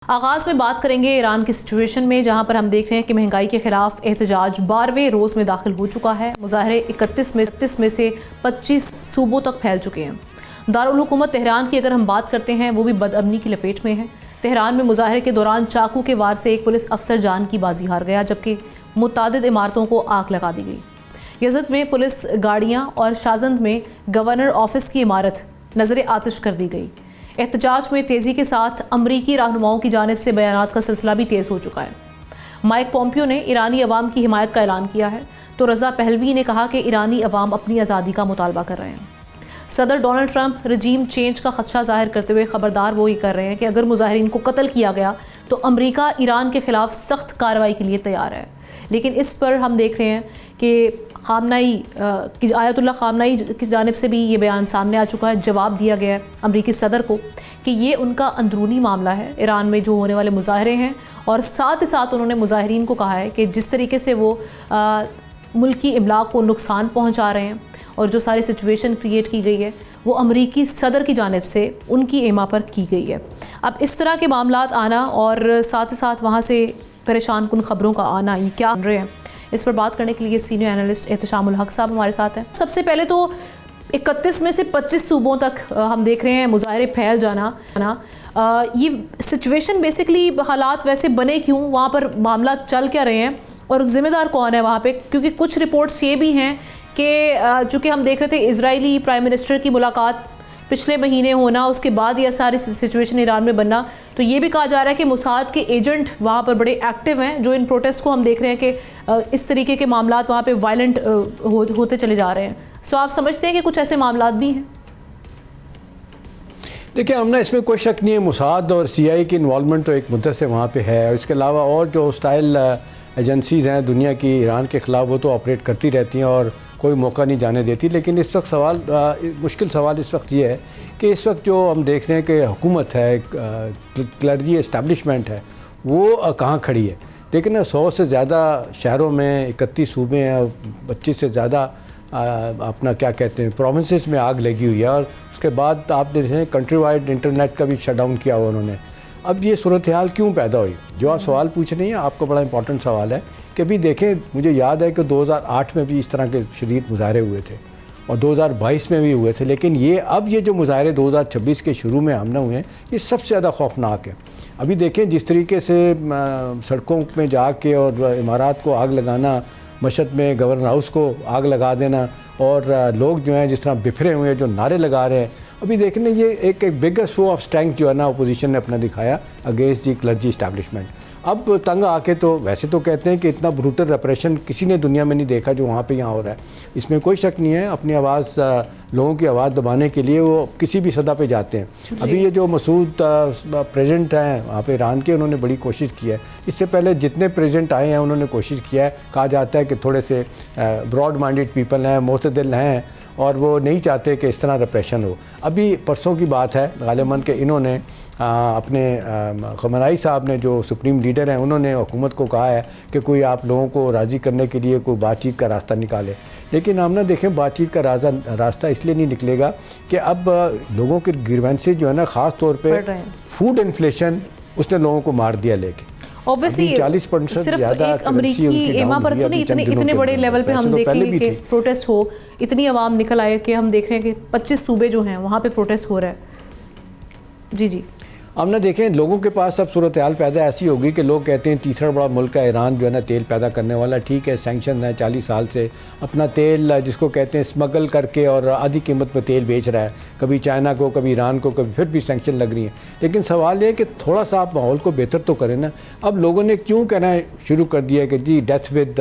आगाज़ में बात करेंगे ईरान की सिचुएशन में, जहां पर हम देख रहे हैं कि महंगाई के खिलाफ एहतजाज 12वें रोज़ में दाखिल हो चुका है। मुजाहरे 31 में से 25 सूबों तक फैल चुके हैं। दारुल हुकूमत तेहरान की अगर हम बात करते हैं, वो भी बदअमनी की लपेट में है। तेहरान में मुजाहरे के दौरान चाकू के वार से एक पुलिस अफसर जान की बाजी हार गया, जबकि मुतादिद इमारतों को आग लगा दी गई। यज़द में पुलिस गाड़ियाँ और शाजंद में गवर्नर ऑफिस की इमारत नजर आतिश कर दी गई। एहतजाज में तेज़ी के साथ अमरीकी रहनुमाओं की जानिब से बयानात का सिलसिला भी तेज़ हो चुका है। माइक पोम्पियो ने ईरानी अवाम की हिमायत का ऐलान किया है, तो रज़ा पहलवी ने कहा कि ईरानी अवाम अपनी आज़ादी का मुतालबा कर रहे हैं। सदर डोनाल्ड ट्रंप रजीम चेंज का खदशा जाहिर करते हुए खबरदार वो ये कर रहे हैं कि अगर मुजाहिरीन को कत्ल किया गया तो अमरीका ईरान के खिलाफ सख्त कार्रवाई के लिए तैयार है। लेकिन इस पर हम देख रहे हैं कि आयतुल्लाह ख़ामनई की जानिब से भी ये बयान सामने आ चुका है। जवाब दिया गया है अमरीकी सदर को कि ये उनका अंदरूनी मामला है, ईरान में जो होने वाले मुजाहरे हैं। और साथ ही साथ उन्होंने मुजाहिरीन को कहा है कि जिस तरीके से वो मुल्की इमलाक को नुकसान पहुँचा रहे हैं और जो सारी सिचुएशन क्रिएट की गई है, वो अमरीकी सदर की जानिब से उनकी एमा पर की गई है। अब इस तरह के मामलात आना और साथ ही साथ वहाँ से परेशान कुन खबरों का आना, ये क्या बन रहे हैं, इस पर बात करने के लिए सीनियर एनालिस्ट एहतशामुल हक साहब हमारे साथ हैं। सबसे पहले तो 31 में से 25 सूबों तक हम देख रहे हैं मुजाहरे फैल जाना। ये सिचुएशन बेसिकली हालात वैसे बने क्यों, वहाँ पर मामला चल क्या रहे हैं और ज़िम्मेदार कौन है वहाँ पे? क्योंकि कुछ रिपोर्ट्स ये भी हैं कि चूँकि हम देख रहे थे इजरायली प्राइम मिनिस्टर की मुलाकात पिछले महीने होना, उसके बाद यह सारी सिचुएशन ईरान में बनना, तो ये भी कहा जा रहा है कि मुसाद के एजेंट वहाँ पर बड़े एक्टिव हैं, जो इन प्रोटेस्ट को हम देख रहे हैं कि इस तरीके के मामलात वहाँ पे वायलेंट होते चले जा रहे हैं। सो आप समझते हैं कि कुछ ऐसे मामलात भी हैं? देखिए, हमने इसमें कोई शक नहीं है, मुसाद और CIA की इन्वॉल्वमेंट तो एक मुद्दत से वहाँ पे है। और इसके अलावा और जो हॉस्टाइल एजेंसीज़ हैं दुनिया की ईरान के ख़िलाफ़, वो तो ऑपरेट करती रहती हैं और कोई मौका नहीं जाने देती। लेकिन इस वक्त मुश्किल सवाल इस वक्त ये है कि इस वक्त जो हम देख रहे हैं कि हुकूमत है, क्लर्जी इस्टेब्लिशमेंट है, वो कहाँ खड़ी है। लेकिन 100 से ज़्यादा शहरों में 31 सूबे हैं, 25 से ज़्यादा अपना क्या कहते हैं प्रोविंसेस में आग लगी हुई है। और उसके बाद आप देख रहे हैं कंट्री वाइड इंटरनेट का भी शट डाउन किया हुआ उन्होंने। अब ये सूरत हाल क्यों पैदा हुई, जो आप सवाल पूछ रही हैं, आपका बड़ा इंपॉर्टेंट सवाल है कि अभी देखें, मुझे याद है कि 2008 में भी इस तरह के शदीद मुजाहरे हुए थे और 2022 में भी हुए थे। लेकिन ये जो मुजाहरे 2026 के शुरू में हमने हुए हैं, ये सबसे ज़्यादा खौफनाक है। अभी देखें जिस तरीके से सड़कों में जाके और इमारत को आग लगाना, मशहद में गवर्नर हाउस को आग लगा देना, और लोग जो हैं जिस तरह बिखरे हुए हैं, जो नारे लगा रहे हैं, अभी देखने ये एक बिगेस्ट शो ऑफ स्ट्रेंथ जो है ना अपोजिशन ने अपना दिखाया अगेंस्ट दी क्लर्जी इस्टेब्लिशमेंट। अब तंग आके तो वैसे तो कहते हैं कि इतना ब्रूटल रेप्रेशन किसी ने दुनिया में नहीं देखा जो वहाँ पे यहाँ हो रहा है, इसमें कोई शक नहीं है। अपनी आवाज़, लोगों की आवाज़ दबाने के लिए वो किसी भी सतह पे जाते हैं। अभी ये जो मसूद प्रेसिडेंट हैं वहाँ पे ईरान के, उन्होंने बड़ी कोशिश की है। इससे पहले जितने प्रेसिडेंट आए हैं उन्होंने कोशिश किया है। कहा जाता है कि थोड़े से ब्रॉड माइंडेड पीपल हैं, मोतदिल हैं, और वो नहीं चाहते कि इस तरह रिप्रेशन हो। अभी परसों की बात है गालिबन के इन्होंने अपने खमनाई साहब ने, जो सुप्रीम लीडर हैं, उन्होंने हुकूमत को कहा है कि कोई आप लोगों को राज़ी करने के लिए कोई बातचीत का रास्ता निकाले। लेकिन हम ना देखें, बातचीत का रास्ता इसलिए नहीं निकलेगा कि अब लोगों के ग्रीवेंसेस जो है ना, ख़ास तौर पे फूड इन्फ्लेशन, उसने लोगों को मार दिया। लेके ऑब्वियसली 40% सिर्फ ज़्यादा एक अमरीकी एमा पर तो नहीं, इतने बड़े लेवल पे हम देखेंगे कि प्रोटेस्ट हो, इतनी आवाम निकल आए कि हम देख रहे हैं कि 25 सूबे जो हैं वहाँ पे प्रोटेस्ट हो रहा है। जी हमने देखें, लोगों के पास अब सूरत हाल पैदा ऐसी होगी कि लोग कहते हैं तीसरा बड़ा मुल्क है ईरान, जो है ना तेल पैदा करने वाला। ठीक है, सैंक्शन है, 40 साल से अपना तेल जिसको कहते हैं स्मगल करके और आधी कीमत में तेल बेच रहा है, कभी चाइना को, कभी ईरान को, कभी फिर भी सैंक्शन लग रही हैं। लेकिन सवाल ये है कि थोड़ा सा आप माहौल को बेहतर तो करें ना। अब लोगों ने क्यों कहना शुरू कर दिया कि जी डेथ विद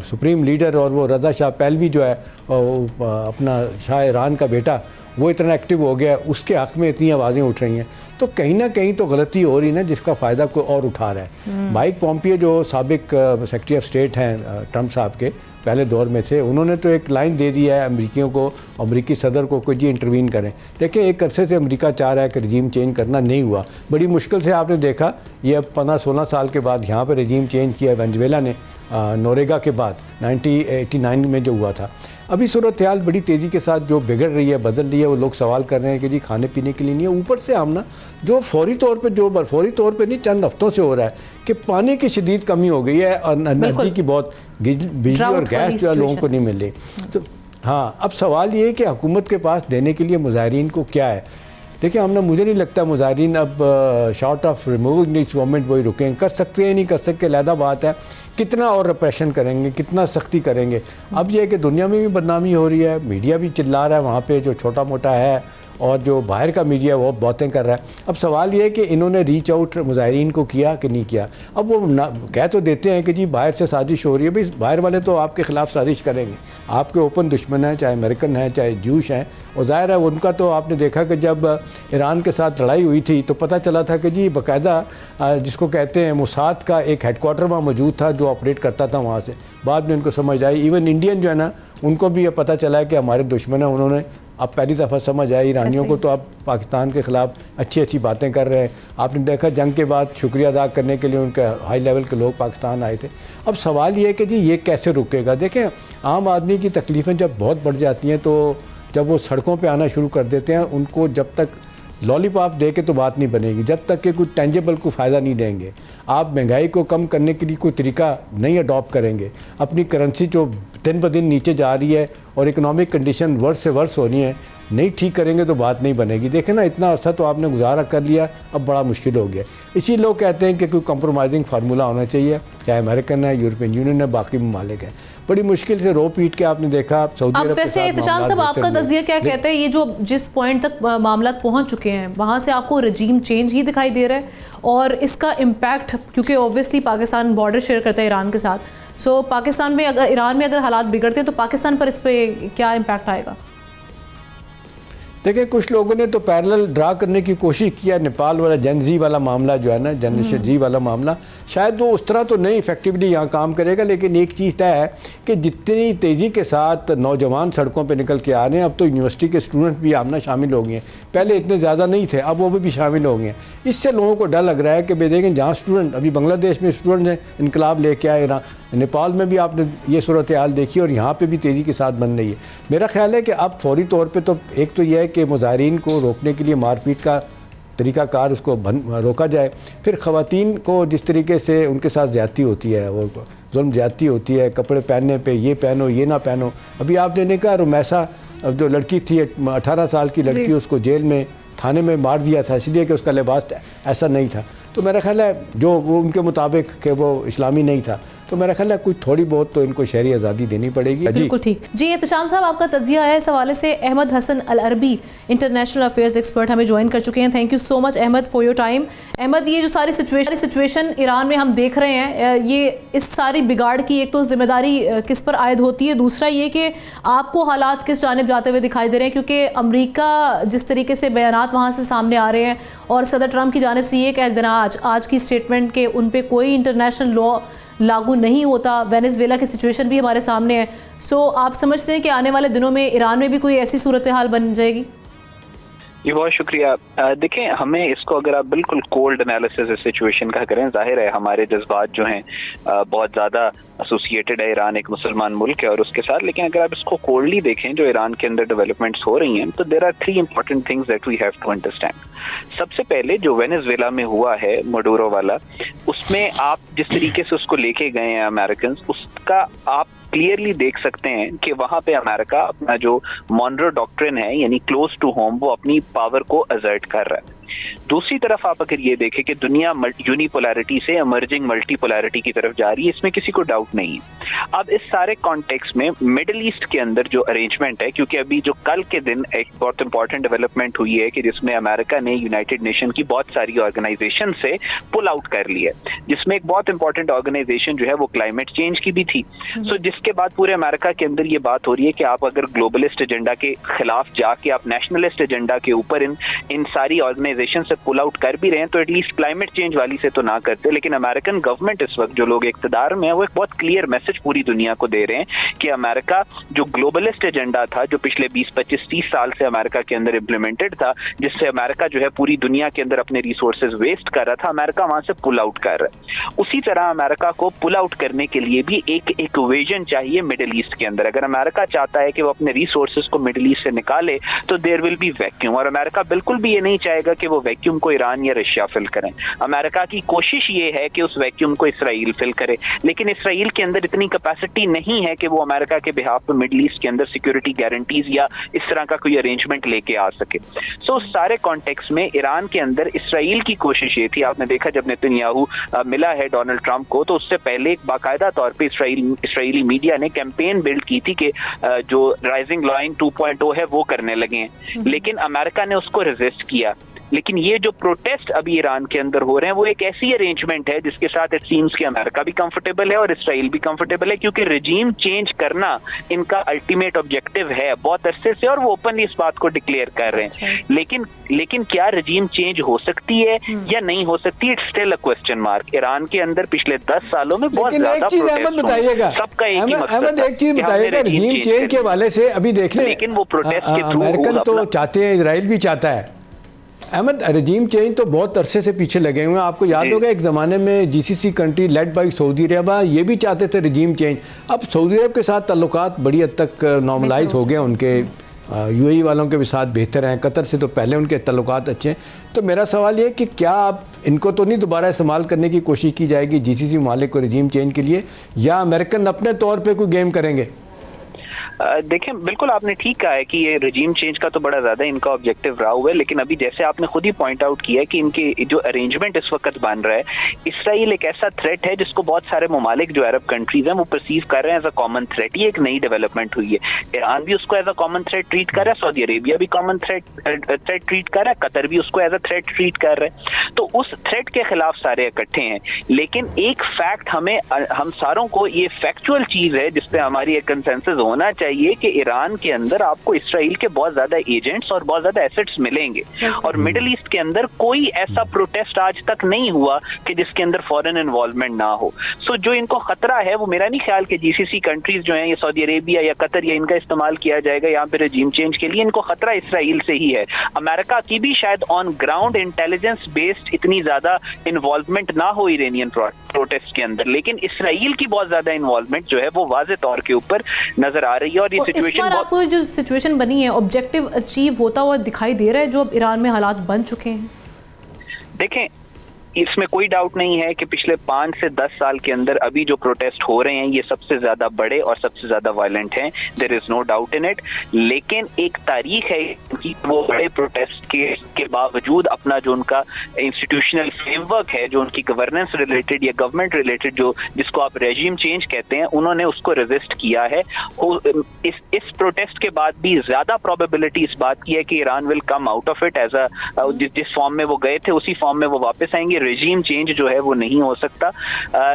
सुप्रीम लीडर, और वो रज़ा शाह पहलवी जो है अपना शाह ईरान का बेटा, वो इतना एक्टिव हो गया, उसके हक़ में इतनी आवाज़ें उठ रही हैं। तो कहीं ना कहीं तो गलती हो रही ना, जिसका फ़ायदा कोई और उठा रहा है। माइक पोम्पियो जो साबिक सेक्रेटरी ऑफ स्टेट हैं ट्रंप साहब के पहले दौर में थे, उन्होंने तो एक लाइन दे दी है अमरीकियों को, अमरीकी सदर को, कोई जी इंटरवीन करें। देखिए, एक अरसे से अमेरिका चाह रहा है कि रजीम चेंज करना, नहीं हुआ। बड़ी मुश्किल से आपने देखा, ये अब 15-16 साल के बाद यहाँ पर रजीम चेंज किया वेनेजुएला ने, नोरेगा के बाद 1989 में जो हुआ था। अभी सूरत हाल बड़ी तेज़ी के साथ जो बिगड़ रही है, बदल रही है। वो लोग सवाल कर रहे हैं कि जी खाने पीने के लिए नहीं है, ऊपर से हम ना जो फौरी तौर पे नहीं, चंद हफ्तों से हो रहा है कि पानी की शदीद कमी हो गई है और एनर्जी की बहुत, बिजली और गैस जो है लोगों को नहीं मिल रही। तो हाँ, अब सवाल ये है कि हुकूमत के पास देने के लिए मुजाहिरीन को क्या है। देखिए मुझे नहीं लगता मुजाहिरीन अब short of removing this government वही रुकें, कर सकते हैं नहीं कर सकते अलहदा बात है। कितना और रिप्रेशन करेंगे, कितना सख्ती करेंगे। अब यह है कि दुनिया में भी बदनामी हो रही है, मीडिया भी चिल्ला रहा है वहाँ पे जो छोटा मोटा है, और जो बाहर का मीडिया वो बातें कर रहा है। अब सवाल ये है कि इन्होंने रीच आउट मुजाहिरीन को किया कि नहीं किया। अब वो कह तो देते हैं कि जी बाहर से साजिश हो रही है। भाई बाहर वाले तो आपके ख़िलाफ़ साजिश करेंगे, आपके ओपन दुश्मन हैं, चाहे अमेरिकन हैं चाहे जूश हैं। और ज़ाहिर है उनका तो आपने देखा कि जब ईरान के साथ लड़ाई हुई थी तो पता चला था कि जी बाकायदा जिसको कहते हैं मोसाद का एक हेडक्वार्टर वहाँ मौजूद था जो ऑपरेट करता था वहाँ से। बाद में उनको समझ आई, इवन इंडियन जो है ना उनको भी ये पता चला है कि हमारे दुश्मन हैं। उन्होंने अब पहली दफ़ा समझ आई ईरानियों को, तो अब पाकिस्तान के ख़िलाफ़ अच्छी अच्छी बातें कर रहे हैं। आपने देखा जंग के बाद शुक्रिया अदा करने के लिए उनके हाई लेवल के लोग पाकिस्तान आए थे। अब सवाल ये है कि जी ये कैसे रुकेगा। देखें आम आदमी की तकलीफ़ें जब बहुत बढ़ जाती हैं तो जब वो सड़कों पर आना शुरू कर देते हैं, उनको जब तक लॉलीपॉप दे के तो बात नहीं बनेगी, जब तक कि कोई टेंजेबल को फ़ायदा नहीं देंगे। आप महंगाई को कम करने के लिए कोई तरीका नहीं अडॉप्ट करेंगे, अपनी करेंसी जो दिन ब दिन नीचे जा रही है और इकोनॉमिक कंडीशन वर्स से वर्स हो रही है, नहीं ठीक करेंगे तो बात नहीं बनेगी। देखें ना इतना अर्सा तो आपने गुजारा कर लिया, अब बड़ा मुश्किल हो गया। इसी लोग कहते हैं कि कोई कंप्रोमाइजिंग फार्मूला होना चाहिए, चाहे अमेरिकन है, यूरोपियन यूनियन है, बाकी ममालिक है। बड़ी मुश्किल से रो पीट के आपने देखा। सऊदी अरब वैसे एहतशाम साहब आपका तज्जिया क्या कहते हैं, ये जो जिस पॉइंट तक मामला पहुंच चुके हैं वहां से आपको रजीम चेंज ही दिखाई दे रहा है, और इसका इम्पैक्ट क्योंकि ऑब्वियसली पाकिस्तान बॉर्डर शेयर करता है ईरान के साथ, सो पाकिस्तान में अगर ईरान में अगर हालात बिगड़ते हैं तो पाकिस्तान पर इस पर क्या इम्पैक्ट आएगा? देखिए कुछ लोगों ने तो पैरेलल ड्रा करने की कोशिश किया। नेपाल वाला जनजी वाला मामला जो है ना, जनरेशन जी वाला मामला, शायद वो उस तरह तो नहीं इफेक्टिवली यहाँ काम करेगा, लेकिन एक चीज़ तय है कि जितनी तेज़ी के साथ नौजवान सड़कों पे निकल के आ रहे हैं, अब तो यूनिवर्सिटी के स्टूडेंट भी आमना शामिल हो गए हैं। पहले इतने ज़्यादा नहीं थे, अब वो भी शामिल हो गए हैं। इससे लोगों को डर लग रहा है कि भाई देखें जहाँ स्टूडेंट अभी बांग्लादेश में स्टूडेंट हैं, इनकलाब लेके आए, नेपाल में भी आपने ये सूरत हाल देखी और यहाँ पे भी तेज़ी के साथ बन रही है। मेरा ख्याल है कि अब फौरी तौर पे तो एक तो यह है कि मुजाहिरीन को रोकने के लिए मारपीट का तरीक़ाकार उसको रोका जाए। फिर ख़वातीन को जिस तरीके से उनके साथ ज़्यादती होती है, वो जुल्म ज़्यादती होती है, कपड़े पहनने पे ये पहनो ये ना पहनो। अभी आपने देखा रुमैसा जो लड़की थी 18 साल की लड़की, उसको जेल में थाने में मार दिया था इसलिए कि उसका लिबास ऐसा नहीं था। तो मेरा ख्याल है जो वो उनके मुताबिक कि वो इस्लामी नहीं था, तो मेरा ख्याल है कुछ थोड़ी बहुत तो इनको शहरी आज़ादी देनी पड़ेगी। बिल्कुल ठीक जी। एहतशाम साहब आपका तज्जिया है इस हवाले से। Ahmad Hasan Al Arabi international affairs expert हमें ज्वाइन कर चुके हैं। Thank you so much Ahmed for your time. Ahmed, ये जो सारी सिचुएशन ईरान में हम देख रहे हैं, ये इस सारी बिगाड़ की एक तो जिम्मेदारी किस पर आयद होती है, दूसरा ये कि आपको हालात किस जानिब जाते हुए दिखाई दे रहे हैं, क्योंकि अमरीका जिस तरीके से बयानात वहाँ से सामने आ रहे हैं और सदर ट्रंप की जानिब से ये कह देना आज की स्टेटमेंट के उन पर कोई इंटरनेशनल लॉ लागू नहीं होता। वेनेजुएला की सिचुएशन भी हमारे सामने है। सो आप समझते हैं कि आने वाले दिनों में ईरान में भी कोई ऐसी सूरत हाल बन जाएगी? जी बहुत शुक्रिया। देखें, हमें इसको अगर आप बिल्कुल कोल्ड एनालिसिस इस सिचुएशन का करें, जाहिर है हमारे जज्बात जो हैं बहुत ज़्यादा एसोसिएटेड है, ईरान एक मुसलमान मुल्क है और उसके साथ, लेकिन अगर आप इसको कोल्डली देखें जो ईरान के अंदर डेवलपमेंट्स हो रही हैं, तो there are 3 important things that we have to understand. सबसे पहले जो वेनेजुएला में हुआ है मडूरो वाला, उसमें आप जिस तरीके से उसको लेके गए हैं अमेरिकन, उसका आप क्लियरली देख सकते हैं कि वहां पे अमेरिका अपना जो मॉनरो डॉक्ट्रिन है यानी क्लोज टू होम, वो अपनी पावर को असर्ट कर रहा है। दूसरी तरफ आप अगर ये देखें कि दुनिया यूनिपोलैरिटी से इमर्जिंग मल्टीपोलैरिटी की तरफ जा रही है, इसमें किसी को डाउट नहीं है। अब इस सारे कॉन्टेक्स्ट में मिडिल ईस्ट के अंदर जो अरेंजमेंट है, क्योंकि अभी जो कल के दिन एक बहुत इंपॉर्टेंट डेवलपमेंट हुई है कि जिसमें अमेरिका ने यूनाइटेड नेशन की बहुत सारी ऑर्गेनाइजेशन से पुल आउट कर लिया, जिसमें एक बहुत इंपॉर्टेंट ऑर्गेनाइजेशन जो है वो क्लाइमेट चेंज की भी थी। सो जिसके बाद पूरे अमेरिका के अंदर ये बात हो रही है कि आप अगर ग्लोबलिस्ट एजेंडा के खिलाफ जाके आप नेशनलिस्ट एजेंडा के ऊपर इन सारी ऑर्गेनाइजेशन से पुल आउट कर भी रहे हैं, तो एटलीस्ट क्लाइमेट चेंज वाली से तो ना करते। लेकिन अमेरिकन गवर्नमेंट इस वक्त जो लोग इख्तिदार में है, वो एक बहुत क्लियर मैसेज पूरी दुनिया को दे रहे हैं कि अमेरिका जो ग्लोबलिस्ट एजेंडा था, जो पिछले 20, 25, 30 साल से अमेरिका के अंदर इम्प्लीमेंटेड था, जिससे अमेरिका जो है पूरी दुनिया के अंदर अपने रिसोर्सेज वेस्ट कर रहा था, अमेरिका वहां से पुल आउट कर रहा है। उसी तरह अमेरिका को पुल आउट करने के लिए भी एक इक्वेशन चाहिए मिडिल ईस्ट के अंदर। अगर अमेरिका चाहता है कि वो अपने रिसोर्सेज को मिडिल ईस्ट से निकाले तो देयर विल बी वैक्यूम, और अमेरिका बिल्कुल भी ये नहीं चाहेगा कि वो वैक्यूम को ईरान या रशिया फिल करें। अमेरिका की कोशिश ये है कि उस वैक्यूम को इसराइल फिल करे, लेकिन इसराइल के अंदर इतनी कैपेसिटी नहीं है कि वो अमेरिका के बिहाफ पे मिडिल ईस्ट के अंदर सिक्योरिटी गारंटीज या इस तरह का कोई अरेंजमेंट लेके आ सके। सो उस सारे कॉन्टेक्स्ट में ईरान के अंदर इसराइल की कोशिश ये थी, आपने देखा जब नेतन्याहू मिला है डोनाल्ड ट्रंप को, तो उससे पहले एक बाकायदा तौर पे इसराइली मीडिया ने कैंपेन बिल्ड की थी कि जो राइजिंग लाइन 2.0 है वो करने लगे हैं, लेकिन अमेरिका ने उसको रेजिस्ट किया। लेकिन ये जो प्रोटेस्ट अभी ईरान के अंदर हो रहे हैं वो एक ऐसी अरेंजमेंट है जिसके साथ इट सीम्स कि अमेरिका भी कंफर्टेबल है और इसराइल भी कंफर्टेबल है, क्योंकि रजीम चेंज करना इनका अल्टीमेट ऑब्जेक्टिव है बहुत अरसे से, और वो ओपनली इस बात को डिक्लेयर कर रहे हैं। लेकिन क्या रजीम चेंज हो सकती है या नहीं हो सकती, it's still a question mark. Iran के अंदर पिछले 10 सालों में बहुत ज्यादा प्रोटेस्ट, सबका एक ही मकसद है। एक चीज बताइएगा रजीम चेंज के हवाले से, अभी देख लें, लेकिन वो प्रोटेस्ट के थ्रू अमेरिकन तो चाहते हैं, इजराइल भी चाहता है। अहमद, रजीम चेंज तो बहुत अरसे से पीछे लगे हुए हैं। आपको याद होगा एक ज़माने में GCC country led by Saudi Arab ये भी चाहते थे रजीम चेंज। अब सऊदी अरब के साथ ताल्लुकात बड़ी हद तक नॉर्मलाइज हो गए, उनके यूएई वालों के भी साथ बेहतर हैं, कतर से तो पहले उनके ताल्लुकात अच्छे हैं। तो मेरा सवाल ये कि क्या आप इनको तो नहीं दोबारा इस्तेमाल करने की कोशिश की जाएगी जीसीसी मालिक को रजीम चेंज के लिए, या अमेरिकन अपने तौर पर कोई गेम करेंगे? देखें, बिल्कुल आपने ठीक कहा है कि ये रजीम चेंज का तो बड़ा ज्यादा इनका ऑब्जेक्टिव रहा हुआ है, लेकिन अभी जैसे आपने खुद ही पॉइंट आउट किया है कि इनके जो अरेंजमेंट इस वक्त बन रहा है, इसराइल एक ऐसा थ्रेट है जिसको बहुत सारे ममालिक जो अरब कंट्रीज हैं वो परसीव कर रहे हैं एज अ कॉमन थ्रेट। ये एक नई डेवलपमेंट हुई है। ईरान भी उसको as a common threat treat कर रहा है, सऊदी अरेबिया भी कॉमन थ्रेट ट्रीट कर रहा है, कतर भी उसको एज अ थ्रेट ट्रीट कर रहा है। तो उस थ्रेट के खिलाफ सारे इकट्ठे हैं, लेकिन एक फैक्ट हम सारों को, ये फैक्चुअल चीज है जिसपे हमारी एक कंसेंसस होना चाहिए कि ईरान के अंदर आपको इसराइल के बहुत ज्यादा एजेंट्स और बहुत ज्यादा एसेट्स मिलेंगे, और मिडिल ईस्ट के अंदर कोई ऐसा प्रोटेस्ट आज तक नहीं हुआ कि जिसके अंदर फॉरेन इन्वॉल्वमेंट ना हो। सो जो इनको खतरा है वो मेरा नहीं ख्याल कि जीसीसी कंट्रीज जो हैं, ये सऊदी अरेबिया या कतर या इनका इस्तेमाल किया जाएगा यहाँ पे रजीम चेंज के लिए। इनको खतरा इसराइल से ही है। अमेरिका की भी शायद ऑन ग्राउंड इंटेलिजेंस बेस्ड इतनी ज्यादा इन्वॉल्वमेंट ना हो इरानियन प्रोटेस्ट के अंदर, लेकिन इसराइल की बहुत ज्यादा इन्वॉल्वमेंट जो है वो वाज़े तौर के ऊपर नजर आ रही है। और ये इस बार आपको जो सिचुएशन बनी है, ऑब्जेक्टिव अचीव होता हुआ दिखाई दे रहा है जो अब ईरान में हालात बन चुके हैं? देखें, इसमें कोई डाउट नहीं है कि पिछले 5 से 10 साल के अंदर अभी जो प्रोटेस्ट हो रहे हैं ये सबसे ज्यादा बड़े और सबसे ज्यादा वायलेंट हैं, there is no doubt in it. लेकिन एक तारीख है कि वो बड़े प्रोटेस्ट के बावजूद अपना जो उनका इंस्टीट्यूशनल फ्रेमवर्क है, जो उनकी गवर्नेंस रिलेटेड या गवर्नमेंट रिलेटेड जिसको आप रेजिम चेंज कहते हैं, उन्होंने उसको रेजिस्ट किया है। इस प्रोटेस्ट के बाद भी ज्यादा प्रोबेबिलिटी इस बात की है कि Iran will come out of it as जिस फॉर्म में वो गए थे उसी फॉर्म में वो वापस आएंगे। रेजिम चेंज जो है वो नहीं हो सकता,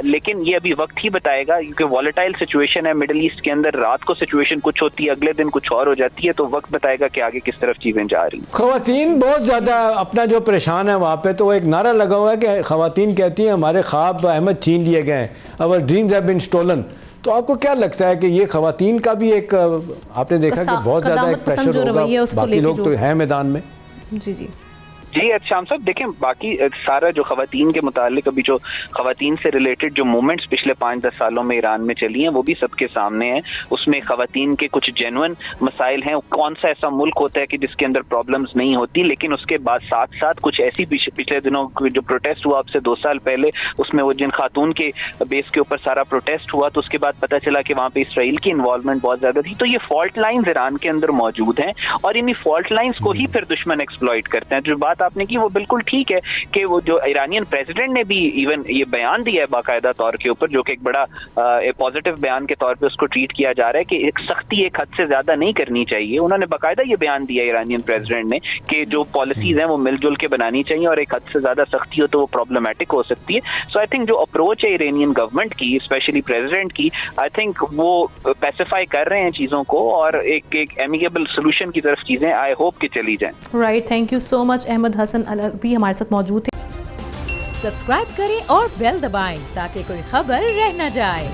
लेकिन ये अभी वक्त ही बताएगा, क्योंकि वॉलेटाइल सिचुएशन है मिडिल ईस्ट के अंदर। रात को सिचुएशन कुछ होती है, अगले दिन कुछ और हो जाती है, तो वक्त बताएगा कि आगे किस तरफ चीजें जा रही हैं। खवातीन बहुत ज्यादा अपना जो परेशान है वहाँ पे, तो एक नारा लगा हुआ है कि खवातीन कहती हैं हमारे ख्वाब अहमद छीन लिए गए, our dreams have been stolen. तो आपको क्या लगता है कि ये खवातीन का भी एक, आपने देखा कि बहुत ज्यादा एक प्रेशर होगा, बाकी लोग तो है मैदान में? जी अच्छा साहब, देखें, बाकी सारा जो खवातीन के मुतालिक अभी जो खवातीन से रिलेटेड जो मूवमेंट्स पिछले 5-10 सालों में ईरान में चली हैं वो भी सबके सामने हैं। उसमें खवातीन के कुछ जेन्युइन मसाइल हैं। कौन सा ऐसा मुल्क होता है कि जिसके अंदर प्रॉब्लम्स नहीं होती, लेकिन उसके बाद साथ साथ कुछ ऐसी पिछले दिनों जो प्रोटेस्ट हुआ अब से 2 साल पहले, उसमें वो जिन खातून के बेस के ऊपर सारा प्रोटेस्ट हुआ, तो उसके बाद पता चला कि वहाँ पे इसराइल की इन्वॉल्वमेंट बहुत ज्यादा थी। तो ये फॉल्ट लाइन्स ईरान के अंदर मौजूद हैं और इन्हीं फॉल्ट लाइन्स को ही फिर दुश्मन एक्सप्लॉइट करते हैं। जो बात आपने की वो बिल्कुल ठीक है कि वो जो ईरानियन प्रेसिडेंट ने भी इवन ये बयान दिया है बाकायदा तौर के ऊपर, जो कि एक बड़ा पॉजिटिव बयान के तौर पे उसको ट्रीट किया जा रहा है कि एक सख्ती एक हद से ज्यादा नहीं करनी चाहिए। उन्होंने बाकायदा ये बयान दिया ईरानियन प्रेसिडेंट ने कि जो पॉलिसीज हैं वो मिलजुल के बनानी चाहिए और एक हद से ज्यादा सख्ती हो तो वो प्रॉब्लमेटिक हो सकती है। सो आई थिंक जो अप्रोच है ईरानियन गवर्नमेंट की, स्पेशली प्रेसिडेंट की, आई थिंक वो पैसिफाई कर रहे हैं चीजों को और एक एमिकेबल सोल्यूशन की तरफ चीजें आई होप कि चली जाएं। Right, thank you so much. Ahmed Hasan भी हमारे साथ मौजूद थे। सब्सक्राइब करें और बेल दबाएं ताकि कोई खबर रह न जाए।